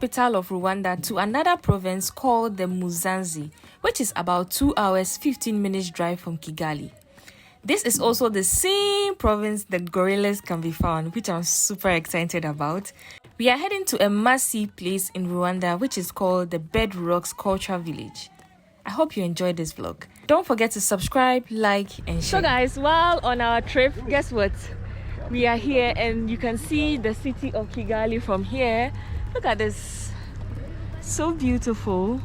capital of Rwanda to another province called the Muzanzi, which is about 2 hours 15 minutes drive from Kigali. This is also the same province that gorillas can be found, which I'm super excited about. We are heading to a must-see place in Rwanda, which is called the Bedrocks Cultural Village. I hope you enjoyed this vlog. Don't forget to subscribe, like, and share. So guys, while on our trip, guess what? We are here and you can see the city of Kigali from here. Look at this. So beautiful.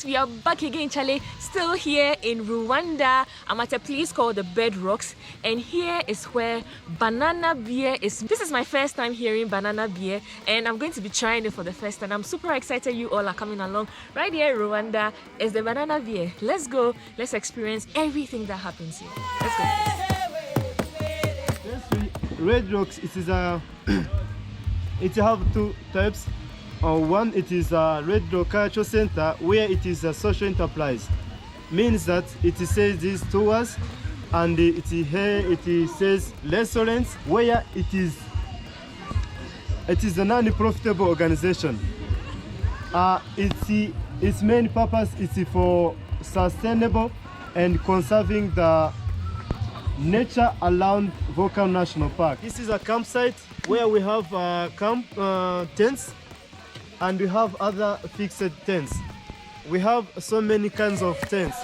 We are back again, Chaley, still here in Rwanda. I'm at a place called the Bedrocks, and here is where banana beer is. This is my first time hearing banana beer, and I'm going to be trying it for the first time. I'm super excited you all are coming along. Right here in Rwanda is the banana beer. Let's go, let's experience everything that happens here. Let's go. Bedrocks, it have two types. One, it is a Red Rock Cultural Center, where it is a social enterprise. Means that it says these tours, and it says restaurants, where it is a non-profitable organization. Its main purpose is for sustainable and conserving the nature around Volcano National Park. This is a campsite where we have camp tents. And we have other fixed tents. We have so many kinds of tents.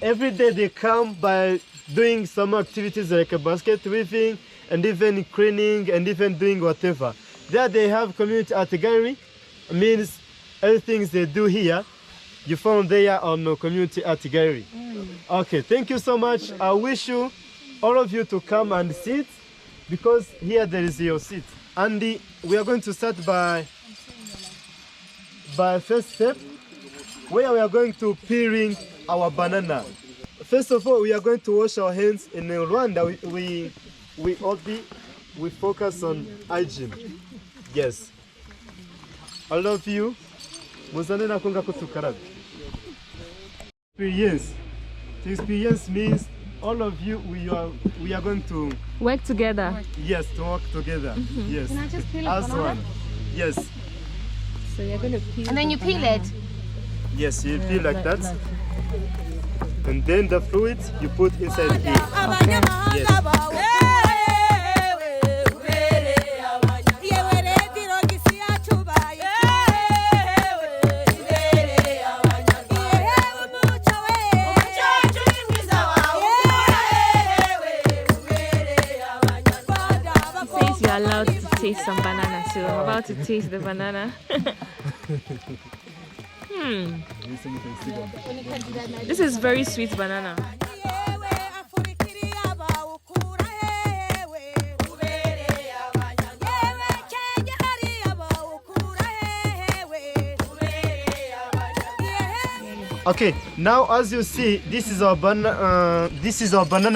Every day they come by doing some activities like a basket weaving and even cleaning and even doing whatever. There they have community art gallery. Means everything they do here, you found there on the community art gallery. Okay, thank you so much. I wish you, all of you, to come and sit, because here there is your seat. And we are going to start by first step, where we are going to peeling our banana. First of all, we are going to wash our hands. In Rwanda, we focus on hygiene. Yes. All of you, experience. The experience means all of you, we are going to work together. Yes, to work together. Yes. Can I just peel as one. Yes. So you're going to peel. And then you peel it. Yes, you peel like that. And then the fluid you put inside here. Okay. Yes. Says you're allowed to taste some banana, so I'm about to taste the banana. This is very sweet banana. Okay, now as you see, this is our banana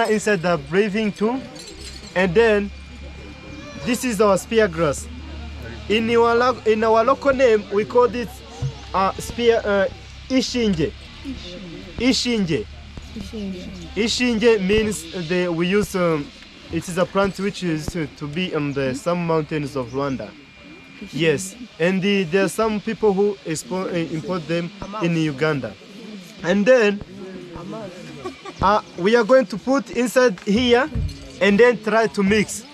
inside the breathing tube, and then this is our spear grass. In our local name, we call it spear ishinje. Ishinje. Ishinge means we use it is a plant which is to be on some mountains of Rwanda. Yes, and there are some people who import them in Uganda. And then we are going to put inside here and then try to mix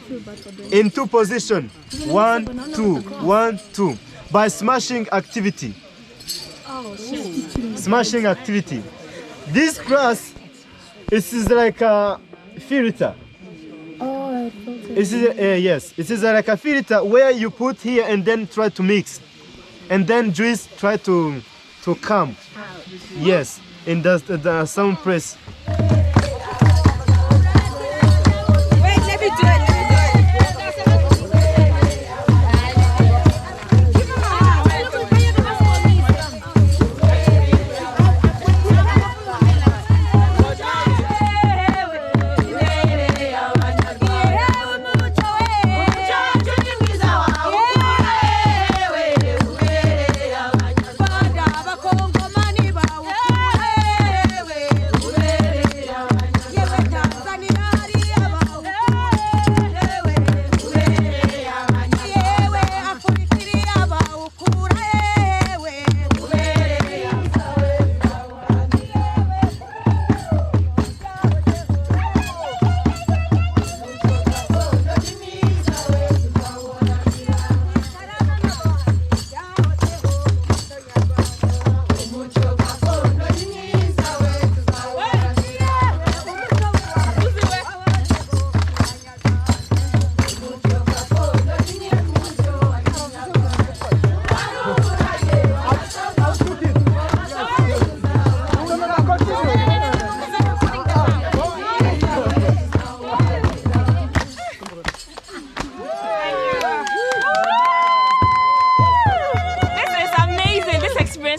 in 2 positions. 1, 2, 1, 2 by smashing activity. Smashing activity. This grass is like a filter. Yes, it is like a filter where you put here and then try to mix, and then juice try to come. Yes, in the some press. Wait, let me do it.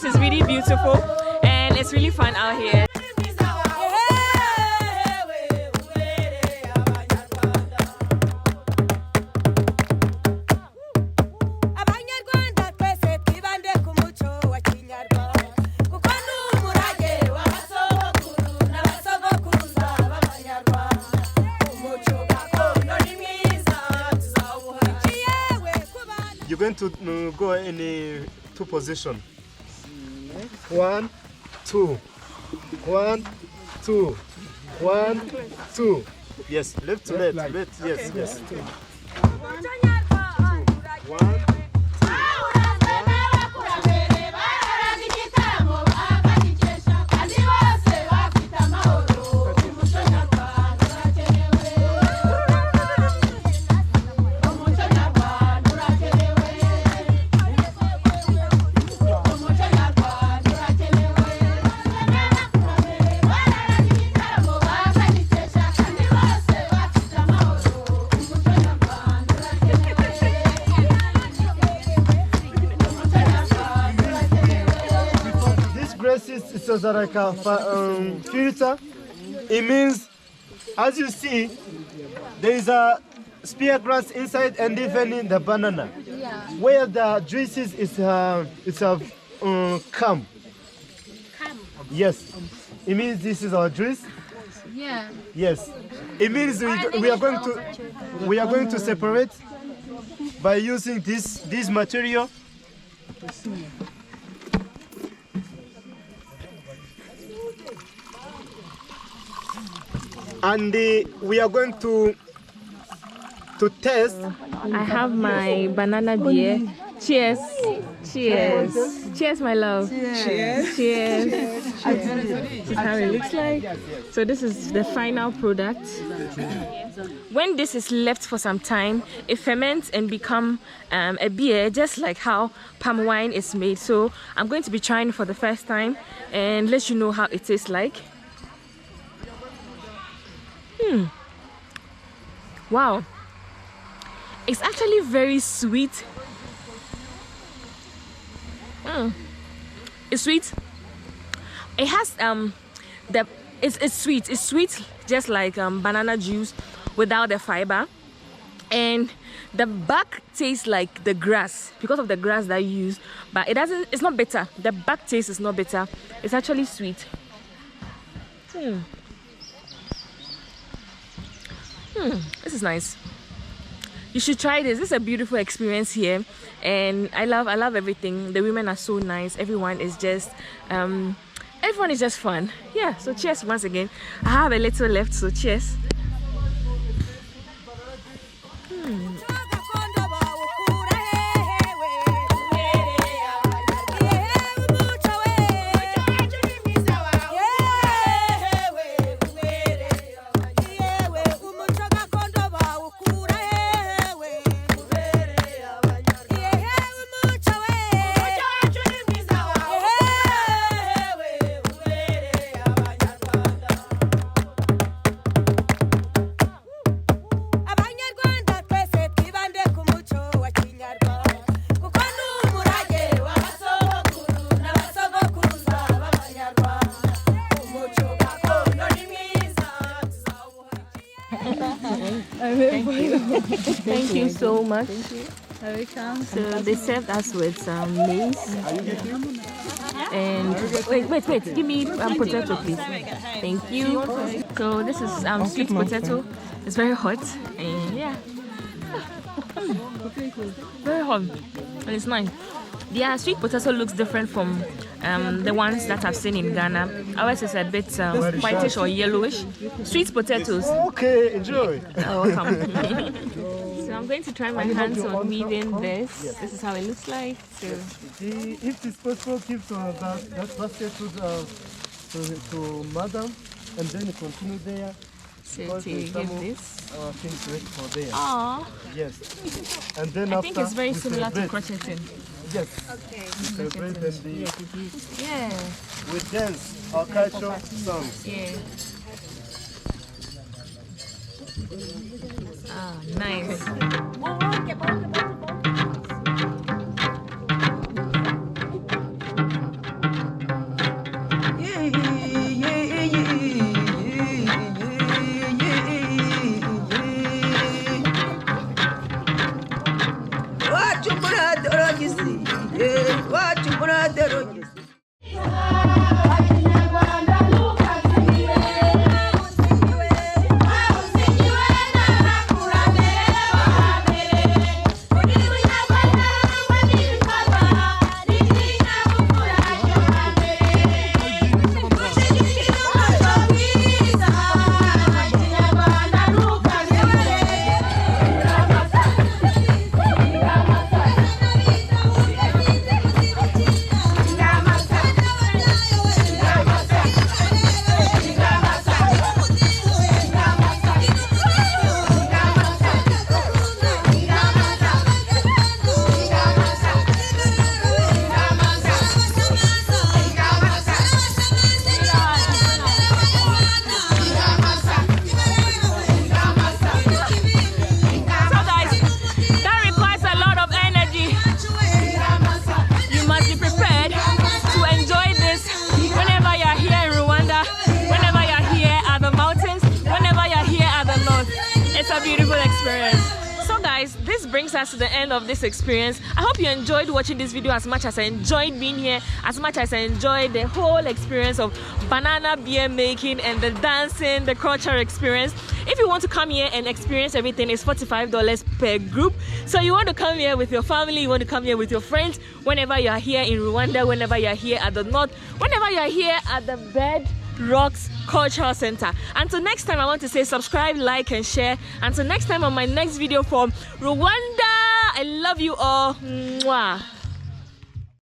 Is really beautiful and it's really fun out here. You're going to go in a 2 position. 1, 2, 1, 2, 1, 2. Yes, left to left, left, yes, yes. 2, 1. It's like a filter. It means, as you see, there is a spear grass inside and even in the banana. Yeah. Where the juices is it's a cum. Yes. It means this is our juice. Yeah. Yes. It means we are going to separate by using this material. And we are going to test. I have my banana beer. Cheers. Cheers. Cheers, my love. Cheers. Cheers. This is how it looks like. So this is the final product. When this is left for some time, it ferments and become a beer, just like how palm wine is made. So I'm going to be trying for the first time and let you know how it tastes like. Wow, it's actually very sweet. It's sweet. It has it's sweet. It's sweet, just like banana juice without the fiber, and the back tastes like the grass because of the grass that you use. But it doesn't. It's not bitter. The back taste is not bitter. It's actually sweet. This is nice. You should try this. This is a beautiful experience here, and I love everything. The women are so nice. Everyone is just fun. Yeah, so cheers once again. I have a little left, so cheers. Thank you so much. So they served us with some maize and wait, give me potato please. Thank you. So this is sweet potato. It's very hot and yeah, very hot and it's nice. Yeah, sweet potato looks different from the ones that I've seen in Ghana. Ours is a bit whitish or yellowish. Sweet potatoes. Okay, enjoy. Welcome. So I'm going to try my hands on weaving this. This is how it looks like. So if it's possible, give that basket to madam, and then continue there. to give this. Things ready for there. Aww. Yes. And then I think it's very similar to crocheting. Yes. Okay. Celebrate and Yeah. we dance our cultural songs. Yeah. Ah, nice. This brings us to the end of this experience. I hope you enjoyed watching this video as much as I enjoyed being here, as much as I enjoyed the whole experience of banana beer making and the dancing, the cultural experience. If you want to come here and experience everything, it's $45 per group. So you want to come here with your family, you want to come here with your friends, whenever you are here in Rwanda, whenever you are here at the north, whenever you are here at the Bed Rocks Cultural Center. Until next time, I want to say subscribe, like and share. Until next time on my next video from Rwanda, I love you all. Mwah.